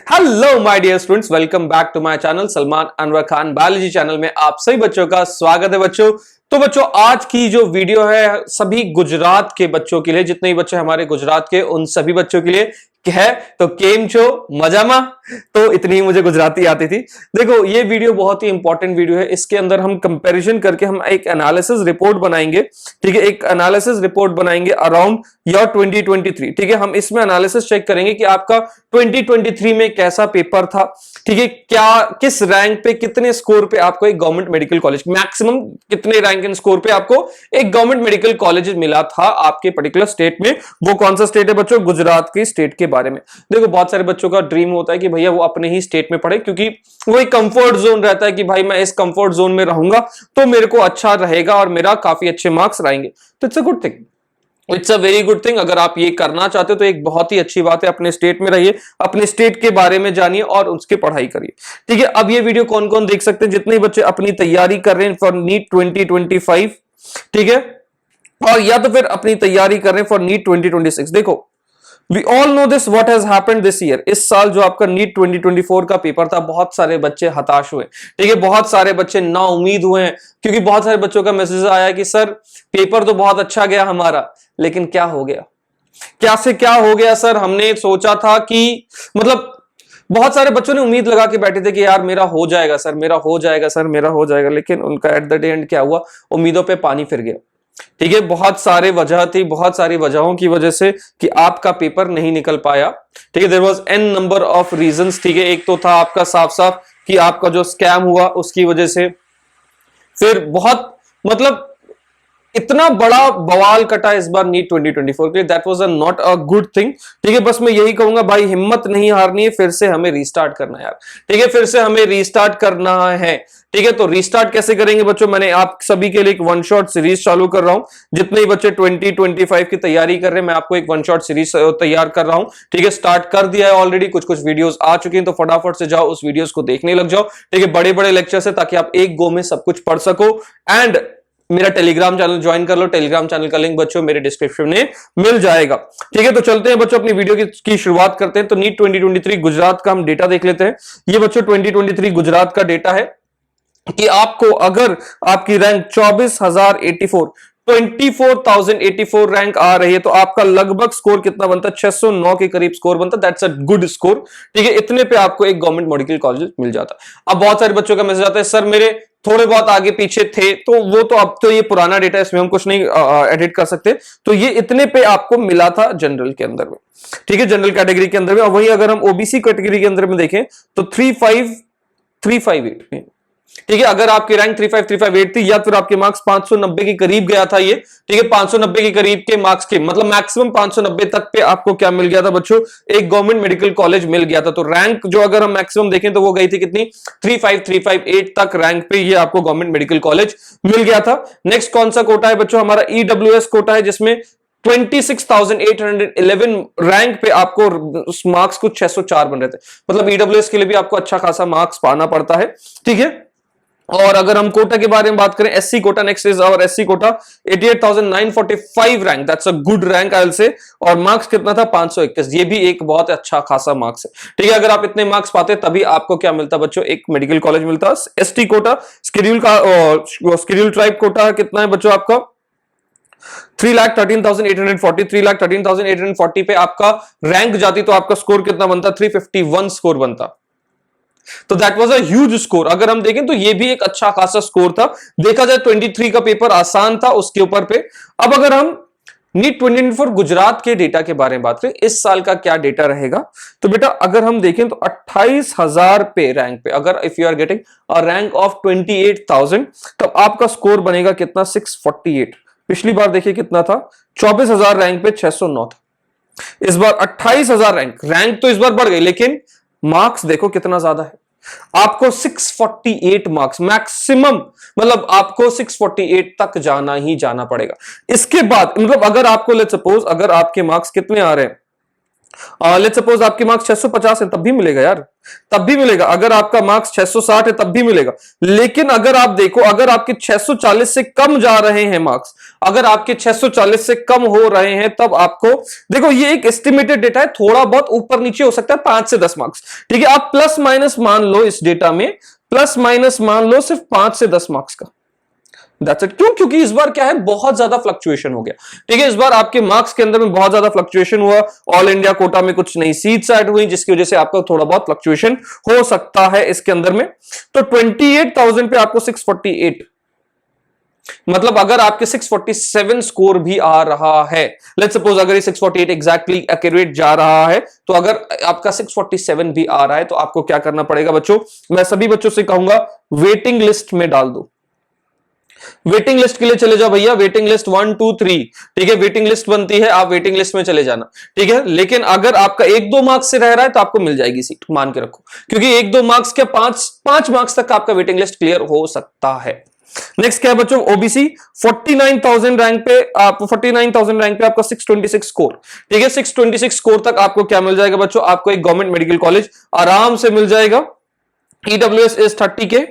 Hello my dear students, welcome back to my channel Salman Anwar Khan biology channel में आप सभी बच्चों का स्वागत है। बच्चों तो बच्चों आज की जो वीडियो है सभी गुजरात के बच्चों के लिए, जितने भी बच्चे हमारे गुजरात के उन सभी बच्चों के लिए है। तो केम छो मजामा, तो इतनी ही मुझे गुजराती आती थी। देखो ये वीडियो बहुत ही इंपॉर्टेंट वीडियो है। इसके अंदर हम कंपैरिजन करके हम एक एनालिसिस रिपोर्ट बनाएंगे। ठीक है, एक एनालिसिस रिपोर्ट बनाएंगे अराउंड ईयर 2023। ठीक है, हम इसमें एनालिसिस चेक करेंगे कि आपका 2023 में कैसा पेपर था। ठीक है, क्या किस रैंक पे कितने स्कोर पे आपको एक गवर्नमेंट मेडिकल कॉलेज, मैक्सिमम कितने रैंक इन स्कोर पे आपको एक गवर्नमेंट मेडिकल कॉलेज मिला था आपके पर्टिकुलर स्टेट में। वो कौन सा स्टेट है बच्चों? गुजरात के स्टेट के बारे में। देखो बहुत सारे बच्चों का ड्रीम होता है कि भैया वो अपने ही स्टेट में पढ़े, क्योंकि वो एक कंफर्ट जोन रहता है कि भाई मैं इस कंफर्ट जोन में रहूंगा तो मेरे को अच्छा रहेगा और मेरा काफी अच्छे मार्क्स आएंगे। तो it's a good thing, it's a very good thing. अगर आप ये करना चाहते हो तो एक बहुत ही अच्छी बात है। अपने स्टेट में रहिए, अपने स्टेट के बारे में जानिए और उसकी पढ़ाई करिए। ठीक है, अब ये वीडियो कौन कौन देख सकते हैं? जितने बच्चे अपनी तैयारी कर रहे हैं फॉर नीट 2025, ठीक है, और या तो फिर अपनी तैयारी कर रहे हैं फॉर नीट 2026। देखो we all know this what has happened this year. इस साल जो आपका नीट 2024 का पेपर था, बहुत सारे बच्चे हताश हुए। ठीक है, बहुत सारे बच्चे ना उम्मीद हुए हैं, क्योंकि बहुत सारे बच्चों का मैसेज आया कि सर पेपर तो बहुत अच्छा गया हमारा, लेकिन क्या हो गया, क्या से क्या हो गया सर। हमने सोचा था कि मतलब बहुत सारे बच्चों ने उम्मीद लगा के बैठे थे कि यार मेरा हो जाएगा सर, मेरा हो जाएगा सर, मेरा हो जाएगा, लेकिन उनका एट द एंड क्या हुआ? उम्मीदों पे पानी फिर गया। ठीक है, बहुत सारे वजह थी, बहुत सारी वजहों की वजह से कि आपका पेपर नहीं निकल पाया। ठीक है, there was an number of reasons. ठीक है, एक तो था आपका साफ साफ कि आपका जो स्कैम हुआ उसकी वजह से, फिर बहुत मतलब इतना बड़ा बवाल कटा इस बार नीट 2024 के लिए। That was not a good thing. ठीक है, बस मैं यही कहूंगा भाई हिम्मत नहीं हारनी है, फिर से हमें रीस्टार्ट करना है यार। ठीक है, फिर से हमें रीस्टार्ट करना है। ठीक है, तो रीस्टार्ट कैसे करेंगे बच्चों? मैंने आप सभी के लिए एक वन शॉट सीरीज चालू कर रहा हूं। जितने ही बच्चे 2025 की तैयारी कर रहे हैं, मैं आपको एक वन शॉट सीरीज तैयार कर रहा हूं। ठीक है, स्टार्ट कर दिया है ऑलरेडी, कुछ कुछ वीडियोस आ चुकी हैं, तो फटाफट से जाओ उस वीडियोस को देखने लग जाओ। ठीक है, बड़े बड़े लेक्चर्स है ताकि आप एक गो में सब कुछ पढ़ सको। एंड मेरा टेलीग्राम चैनल ज्वाइन कर लो। टेलीग्राम चैनल का लिंक बच्चों मेरे डिस्क्रिप्शन में मिल जाएगा। ठीक है, तो चलते हैं बच्चों अपनी वीडियो की शुरुआत करते हैं। तो नीट 2023 गुजरात का हम डेटा देख लेते हैं। ये बच्चों 2023 गुजरात का डेटा है कि आपको अगर आपकी रैंक 24,084 रैंक आ रही है तो आपका लगभग स्कोर कितना बनता है? 609 के करीब स्कोर बनता है। That's a good score. ठीक है, इतने पे आपको एक गवर्नमेंट मेडिकल कॉलेज मिल जाता है। अब बहुत सारे बच्चों का मैसेज आता है सर मेरे थोड़े बहुत आगे पीछे थे, तो वो तो अब तो ये पुराना डेटा, इसमें हम कुछ नहीं एडिट कर सकते। तो ये इतने पे आपको मिला था जनरल के अंदर में। ठीक है, जनरल कैटेगरी के अंदर में। और वही अगर हम ओबीसी कैटेगरी के अंदर में देखें तो 35358। ठीक है, अगर आपकी रैंक 35358 थी या फिर आपके मार्क्स 590 के करीब गया था ये। ठीक है, 590 के करीब के मार्क्स के मतलब मैक्सिमम 590 तक पे आपको क्या मिल गया था बच्चों? एक गवर्नमेंट मेडिकल कॉलेज मिल गया था। तो रैंक जो अगर हम मैक्सिमम देखें तो वो गई थी कितनी? 35358 तक रैंक पे ये आपको गवर्नमेंट मेडिकल कॉलेज मिल गया था। नेक्स्ट कौन सा कोटा है बच्चों? हमारा ईडब्ल्यूएस कोटा है, जिसमें 26,811 रैंक पे आपको मार्क्स कुछ 604 बन रहे थे। मतलब ईडब्ल्यूएस के लिए भी आपको अच्छा खासा मार्क्स पाना पड़ता है। ठीक है, और अगर हम कोटा के बारे में बात करें, एससी कोटा नेक्स्ट इज और SC quota 88,945 rank. That's a good rank I will say. और मार्क्स कितना था? 521। ये भी एक बहुत अच्छा खासा मार्क्स है। ठीक है, अगर आप इतने मार्क्स पाते तभी आपको क्या मिलता बच्चों? एक मेडिकल कॉलेज मिलता। एसटी कोटा शेड्यूल का शेड्यूल ट्राइब कोटा कितना है बच्चों आपका? 3,13,840। 3,13,840 पे आपका रैंक जाती तो आपका स्कोर कितना बनता? 351 स्कोर बनता। तो that was a huge score. अगर हम देखें तो ये भी एक अच्छा खासा स्कोर था। देखा जाए 23 का पेपर आसान था उसके ऊपर पे। अब अगर हम नीट 2024 गुजरात के डेटा के बारे में बात करें, इस साल का क्या डेटा रहेगा, तो बेटा अगर हम देखें तो 28,000 पे रैंक पे अगर if you are getting a rank of 28,000 तब आपका स्कोर बनेगा कितना? 648। पिछली बार देखिए कितना था? 24,000 रैंक पे 609 था। इस बार 28,000 रैंक तो इस बार बढ़ गई, लेकिन मार्क्स देखो कितना ज्यादा है। आपको 648 मार्क्स मैक्सिमम, मतलब आपको 648 तक जाना ही जाना पड़ेगा। इसके बाद मतलब अगर आपको लेट्स सपोज अगर आपके मार्क्स कितने आ रहे हैं? लेट्स सपोज आपके मार्क्स 650 है तब भी मिलेगा यार, तब भी मिलेगा। अगर आपका मार्क्स 660 है तब भी मिलेगा। लेकिन अगर आप देखो, अगर आपके 640 से कम जा रहे हैं मार्क्स, अगर आपके 640 से कम हो रहे हैं, तब आपको देखो, ये एक एस्टिमेटेड डेटा है, थोड़ा बहुत ऊपर नीचे हो सकता है 5 से 10 मार्क्स, ठीक है। आप प्लस माइनस मान लो, इस डेटा में प्लस माइनस मान लो सिर्फ 5 से 10 मार्क्स का। That's it. क्यों? क्योंकि इस बार क्या है, बहुत ज्यादा फ्लक्चुएशन हो गया, ठीक है। इस बार आपके मार्क्स के अंदर में बहुत ज्यादा फ्लक्चुएशन हुआ। ऑल इंडिया कोटा में कुछ नई सीट्स ऐड हुई, जिसकी वजह से आपका थोड़ा बहुत फ्लक्चुएशन हो सकता है इसके अंदर में। तो 28,000 पे आपको 648, मतलब अगर आपके 647 स्कोर भी आ रहा है, लेट्स सपोज अगर ये 648 एग्जैक्टली एक्यूरेट जा रहा है, तो अगर आपका 647 भी आ रहा है, तो आपको क्या करना पड़ेगा बच्चों? मैं सभी बच्चों से कहूंगा, वेटिंग लिस्ट में डाल दो। वेटिंग लिस्ट के लिए चले जाओ भैया, वेटिंग लिस्ट 1 2 3, ठीक है। वेटिंग लिस्ट बनती है, आप वेटिंग लिस्ट में चले जाना, ठीक है। लेकिन अगर आपका 1-2 मार्क्स से रह रहा है तो आपको मिल जाएगी सीट, मान के रखो, क्योंकि 1-2 मार्क्स के 5 मार्क्स तक आपका वेटिंग लिस्ट क्लियर हो सकता है। नेक्स्ट क्या है बच्चों? ओबीसी 49,000 रैंक पे, आप 49,000 रैंक पे आपका 626 स्कोर, ठीक है। 626 स्कोर तक आपको क्या मिल जाएगा बच्चों? आपको एक गवर्नमेंट मेडिकल कॉलेज आराम से मिल जाएगा। ईडब्ल्यूएस इज 30K,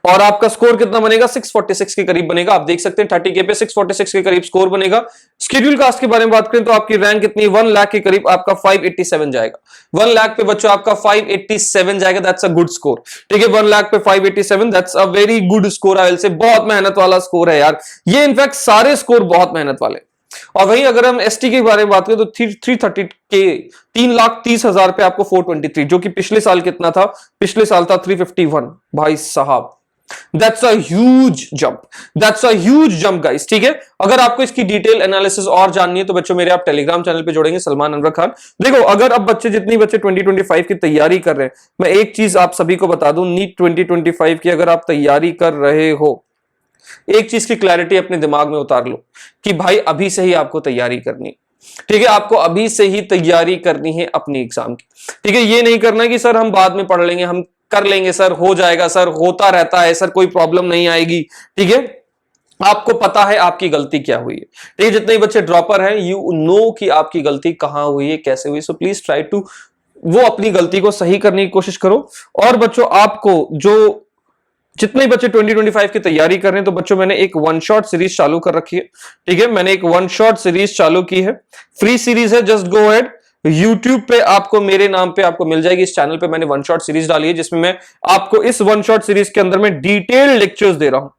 और आपका स्कोर कितना बनेगा? 646 के करीब बनेगा। आप देख सकते हैं 30K पे 646 के करीब स्कोर बनेगा। शेड्यूल कास्ट के बारे में बात करें तो आपकी रैंक कितनी? 1 लाख के करीब आपका 587 जाएगा। 1 लाख पे बच्चों आपका 587 जाएगा, दैट्स अ गुड स्कोर, ठीक है। 1 लाख पे 587, that's a very good score. I will से बहुत मेहनत वाला स्कोर है यार, ये इनफैक्ट सारे स्कोर बहुत मेहनत वाले। और वहीं अगर हम एसटी के बारे में बात करें तो 330K, 3,30,000 पे आपको 423, जो कि पिछले साल कितना था? पिछले साल था 351। भाई साहब, that's a huge jump, that's a huge jump guys, ठीक है। अगर आपको इसकी डिटेल एनालिसिस और जाननी है तो बच्चों मेरे आप टेलीग्राम चैनल पे जोड़ेंगे, सलमान अनवर खान। देखो, अगर अब जितनी बच्चे 2025 की तैयारी कर रहे हैं, मैं एक चीज आप सभी को बता दूं, नीट 2025 की अगर आप तैयारी कर रहे हो, एक चीज की क्लैरिटी अपने दिमाग में उतार लो कि भाई अभी से ही आपको तैयारी करनी, ठीक है। आपको अभी से ही तैयारी करनी है अपनी एग्जाम की, ठीक है। ये नहीं करना कि सर हम बाद में पढ़ लेंगे, हम कर लेंगे सर, हो जाएगा सर, होता रहता है सर, कोई प्रॉब्लम नहीं आएगी, ठीक है। आपको पता है आपकी गलती क्या हुई है, ठीक है। जितने बच्चे ड्रॉपर हैं, यू नो कि आपकी गलती कहां हुई है, कैसे हुई। सो प्लीज ट्राई टू वो अपनी गलती को सही करने की कोशिश करो। और बच्चों, आपको जो जितने बच्चे 2025 की तैयारी कर रहे हैं, तो बच्चों मैंने एक वन शॉट सीरीज चालू कर रखी है, ठीक है। मैंने एक वन शॉट सीरीज चालू की है, फ्री सीरीज है, जस्ट गो अहेड। YouTube पे आपको मेरे नाम पे आपको मिल जाएगी। इस चैनल पे मैंने वन शॉट सीरीज डाली है, जिसमें मैं आपको इस वन शॉट सीरीज के अंदर में डिटेल्ड लेक्चर्स दे रहा हूं।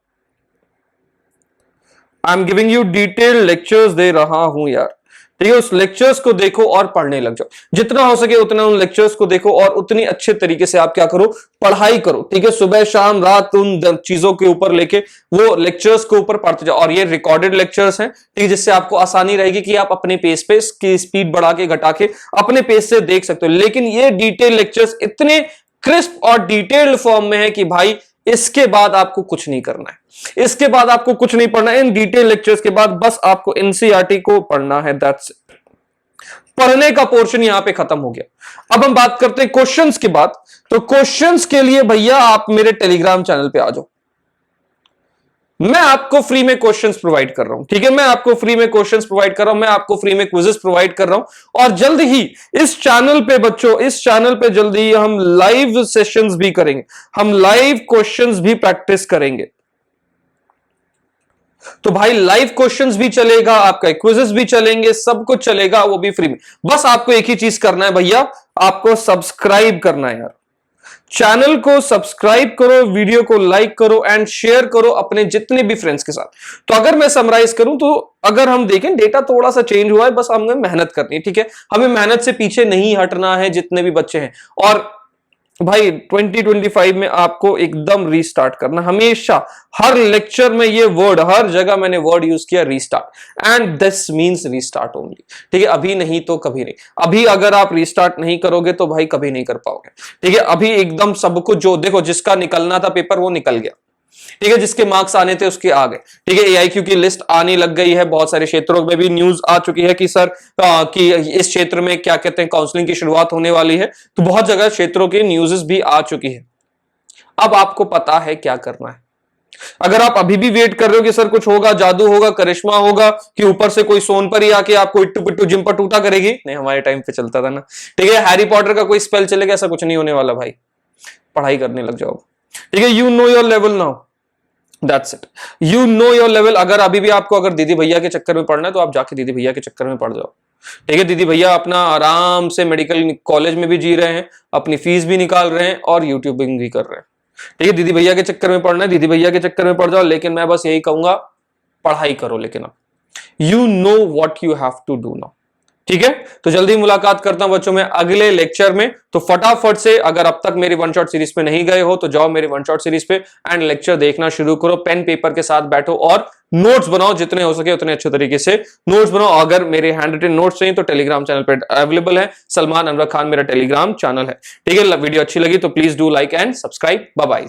I am giving you detailed lectures दे रहा हूं यार, ठीक है। उस लेक्चर्स को देखो और पढ़ने लग जाओ, जितना हो सके उतना उन लेक्चर्स को देखो और उतनी अच्छे तरीके से आप क्या करो? पढ़ाई करो, ठीक है। सुबह शाम रात उन चीजों के ऊपर लेके वो लेक्चर्स के ऊपर पढ़ते जाओ। और ये रिकॉर्डेड लेक्चर्स हैं, ठीक है, जिससे आपको आसानी रहेगी कि आप अपने पेज पे इसकी स्पीड बढ़ा के घटा के अपने पेज से देख सकते हो। लेकिन ये डिटेल लेक्चर्स इतने क्रिस्प और डिटेल्ड फॉर्म में है कि भाई इसके बाद आपको कुछ नहीं करना है, इसके बाद आपको कुछ नहीं पढ़ना है। इन डिटेल लेक्चर्स के बाद बस आपको एनसीईआरटी को पढ़ना है, दैट्स इट। पढ़ने का पोर्शन यहां पे खत्म हो गया। अब हम बात करते हैं क्वेश्चंस की बात। तो क्वेश्चंस के लिए भैया आप मेरे टेलीग्राम चैनल पे आ जाओ, मैं आपको फ्री में क्वेश्चंस प्रोवाइड कर रहा हूं, ठीक है। मैं आपको फ्री में क्वेश्चंस प्रोवाइड कर रहा हूं, मैं आपको फ्री में क्विजेस प्रोवाइड कर रहा हूं। और जल्द ही इस चैनल पे बच्चों, इस चैनल पे जल्द ही हम लाइव सेशंस भी करेंगे, हम लाइव क्वेश्चंस भी प्रैक्टिस करेंगे। तो भाई लाइव क्वेश्चंस भी चलेगा, आपका क्विजेस भी चलेंगे, सब कुछ चलेगा, वो भी फ्री में। बस आपको एक ही चीज करना है भैया, आपको सब्सक्राइब करना है यार। चैनल को सब्सक्राइब करो, वीडियो को लाइक करो एंड शेयर करो अपने जितने भी फ्रेंड्स के साथ। तो अगर मैं समराइज करूं तो अगर हम देखें, डेटा थोड़ा सा चेंज हुआ है, बस हमें मेहनत करनी है, ठीक है। हमें मेहनत से पीछे नहीं हटना है, जितने भी बच्चे हैं। और भाई 2025 में आपको एकदम रीस्टार्ट करना, हमेशा हर लेक्चर में ये वर्ड, हर जगह मैंने वर्ड यूज किया restart, and this means restart only, ठीक है। अभी नहीं तो कभी नहीं। अभी अगर आप रीस्टार्ट नहीं करोगे तो भाई कभी नहीं कर पाओगे, ठीक है। अभी एकदम सब कुछ, जो देखो जिसका निकलना था पेपर वो निकल गया, ठीक है। जिसके मार्क्स आने थे उसके आ गए, ठीक है। एआईक्यू की लिस्ट आने लग गई है, बहुत सारे क्षेत्रों में भी न्यूज आ चुकी है कि सर कि इस क्षेत्र में क्या कहते हैं काउंसलिंग की शुरुआत होने वाली है। तो बहुत जगह क्षेत्रों की न्यूज़ भी आ चुकी है। अब आपको पता है क्या करना है, अगर आप अभी भी वेट कर रहे हो कि सर कुछ होगा, जादू होगा, करिश्मा होगा, कि ऊपर से कोई सोनपरी आके आपको इट्टू पिट्टू जिम पर टूटा करेगी, नहीं, हमारे टाइम पे चलता था ना, ठीक है, हैरी पॉटर का कोई स्पेल चलेगा, ऐसा कुछ नहीं होने वाला भाई, पढ़ाई करने लग जाओ, ठीक है। You know your level now, that's it, you know your level. अगर अभी भी आपको अगर दीदी भैया के चक्कर में पढ़ना है तो आप जाके दीदी भैया के चक्कर में पढ़ जाओ, ठीक है। दीदी भैया अपना आराम से मेडिकल कॉलेज में भी जी रहे हैं, अपनी फीस भी निकाल रहे हैं और यूट्यूबिंग भी कर रहे हैं, ठीक है। दीदी भैया के चक्कर में पढ़ना है, दीदी भैया के चक्कर में पढ़ जाओ, लेकिन मैं बस यही कहूंगा, पढ़ाई करो, लेकिन अब you know what you have to do now, ठीक है। तो जल्दी मुलाकात करता हूं बच्चों में अगले लेक्चर में। तो फटाफट से अगर अब तक मेरी वन शॉट सीरीज पे नहीं गए हो तो जाओ मेरी वन शॉट सीरीज पे एंड लेक्चर देखना शुरू करो, पेन पेपर के साथ बैठो और नोट्स बनाओ, जितने हो सके उतने अच्छे तरीके से नोट्स बनाओ। अगर मेरे हैंड रिटन नोट्स चाहिए तो टेलीग्राम चैनल पे अवेलेबल है, सलमान अनवर खान मेरा टेलीग्राम चैनल है, ठीक है। वीडियो अच्छी लगी तो please do like and subscribe. Bye bye.